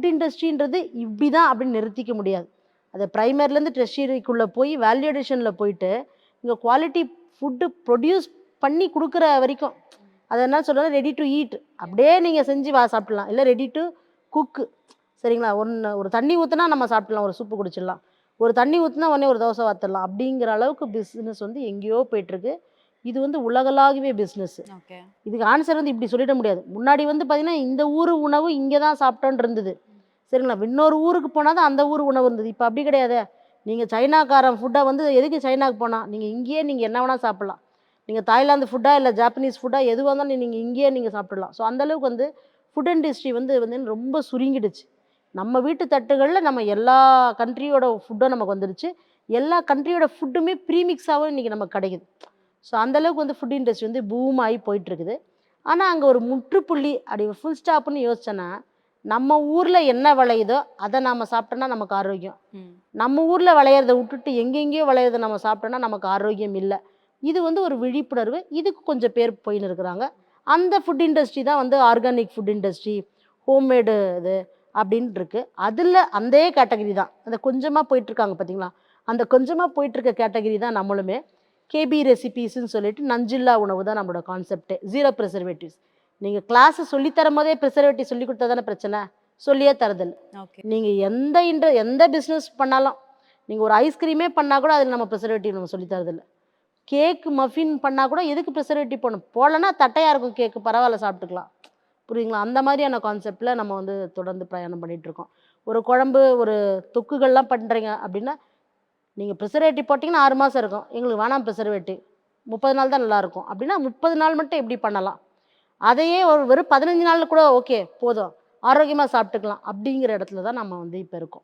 Food இண்டஸ்ட்ரின்றது இப்படி தான் அப்படின்னு நிறுத்திக்க முடியாது. அது பிரைமரிலேருந்து டெர்ஷியரிக்குள்ளே போய் வேல்யூ அடிஷனில் போயிட்டு இங்கே குவாலிட்டி ஃபுட்டு ப்ரொடியூஸ் பண்ணி கொடுக்குற வரைக்கும் அதை என்ன சொல்கிறது ரெடி டு ஈட் அப்படியே நீங்கள் செஞ்சு சாப்பிட்லாம். இல்லை ரெடி டு குக்கு. சரிங்களா? ஒரு தண்ணி ஊற்றுனா நம்ம சாப்பிட்லாம், ஒரு சூப்பு குடிச்சிடலாம். ஒரு தண்ணி ஊற்றுனா உடனே ஒரு தோசை வாத்துடலாம். அப்படிங்கிற அளவுக்கு பிஸ்னஸ் வந்து எங்கேயோ போயிட்டுருக்கு. இது வந்து உலகளாவிய பிஸ்னஸ். ஓகே. இதுக்கு ஆன்சர் வந்து இப்படி சொல்லிட முடியாது. முன்னாடி வந்து பார்த்தீங்கன்னா, இந்த ஊர் உணவு இங்கே தான் சாப்பிட்டோன்னு இருந்தது. சரிங்களா? இன்னொரு ஊருக்கு போனா தான் அந்த ஊர் உணவு இருந்தது. இப்போ அப்படி கிடையாதே. நீங்க சைனாக்காரன் ஃபுட்டை வந்து எதுக்கு சைனாக்கு போனா? நீங்க என்ன வேணா சாப்பிடலாம். நீங்க தாய்லாந்து ஃபுட்டா, இல்ல ஜாப்பனீஸ் ஃபுட்டா எதுவா இருந்தாலும் நீங்க இங்கேயே சாப்பிட்டுடலாம். ஸோ அந்த அளவுக்கு வந்து ஃபுட் இண்டஸ்ட்ரி வந்து ரொம்ப சுருங்கிடுச்சு. நம்ம வீட்டு தட்டுகள்ல நம்ம எல்லா கண்ட்ரியோட ஃபுட்டும் நமக்கு வந்துருச்சு. எல்லா கண்ட்ரியோட ஃபுட்டுமே ப்ரீமிக்ஸாவும் இன்னைக்கு நமக்கு கிடைக்குது. ஸோ அந்த அளவுக்கு வந்து ஃபுட் இண்டஸ்ட்ரி வந்து பூம் ஆகி போயிட்டுருக்குது. ஆனா அங்க ஒரு முற்றுப்புள்ளி அப்படி ஃபுல் ஸ்டாப்ன்னு யோசிச்சேன்னா, நம்ம ஊர்ல என்ன விளையுதோ அத நாம சாப்பிட்டோம்னா நமக்கு ஆரோக்கியம். ம். நம்ம ஊர்ல விளையறத விட்டுட்டு எங்கெங்கேயோ விளையறத நம்ம சாப்பிட்டோம்னா நமக்கு ஆரோக்கியம் இல்ல. இது வந்து ஒரு விழிப்புணர்வு. இதுக்கு கொஞ்சம் பேர் போயின்னு இருக்கிறாங்க. அந்த ஃபுட் இண்டஸ்ட்ரி தான் வந்து ஆர்கானிக் ஃபுட் இண்டஸ்ட்ரி, ஹோம்மேடு இது அப்படின்னு இருக்கு. அதுல அதே கேட்டகரி தான். அந்த கொஞ்சமா போயிட்டுருக்காங்க பார்த்தீங்களா? அந்த கொஞ்சமா போயிட்டுருக்க கேட்டகரி தான் நம்மளுமே. கேபி ரெசிபீஸ்ன்னு சொல்லிட்டு நஞ்சில்லா உணவு தான் நம்மளோட கான்செப்ட்டே. 0 பிரிசர்வேட்டிவ்ஸ். நீங்க கிளாஸ் சொல்லி தரும்போதே பிரிசர்வேட்டிவ் சொல்லிக் குடுத்தா தானே பிரச்சனை. சொல்லியே தரதில்ல. ஓகே. நீங்க எந்த பிசினஸ் பண்ணாலும், நீங்க ஒரு ஐஸ்கிரீமே பண்ணா கூட அதில நம்ம பிரிசர்வேட்டிவ் நம்ம சொல்லி தரதில்ல. கேக், மஃபின் பண்ணா கூட எதுக்கு பிரிசர்வேட்டிவ் போடணும்? போடலன்னா தட்டையா இருக்கும் கேக்கு பரவால்ல சாப்பிட்டுக்கலாம். புரியுதுங்களா? அந்த மாதிரியான கான்செப்ட்ல நம்ம வந்து தொடர்ந்து பிரயாணம் பண்ணிட்டு இருக்கோம். ஒரு குழம்பு, ஒரு தொக்குகள்லாம் பண்றீங்க அப்படின்னா, நீங்க பிரிசர்வேட்டிவ் போட்டீங்கன்னா 6 மாசம் இருக்கும். எங்களுக்கு வேணாம் பிரிசர்வேட்டிவ். 30 நாள் தான் நல்லாயிருக்கும். அப்படின்னா 30 நாள் மட்டும் எப்படி பண்ணலாம்? அதையே ஒரு வெறும் 15 நாள்ல கூட ஓகே போதும். ஆரோக்கியமா சாப்பிட்டுக்கலாம். அப்படிங்கிற இடத்துல தான் நம்ம வந்து இப்ப இருக்கோம்.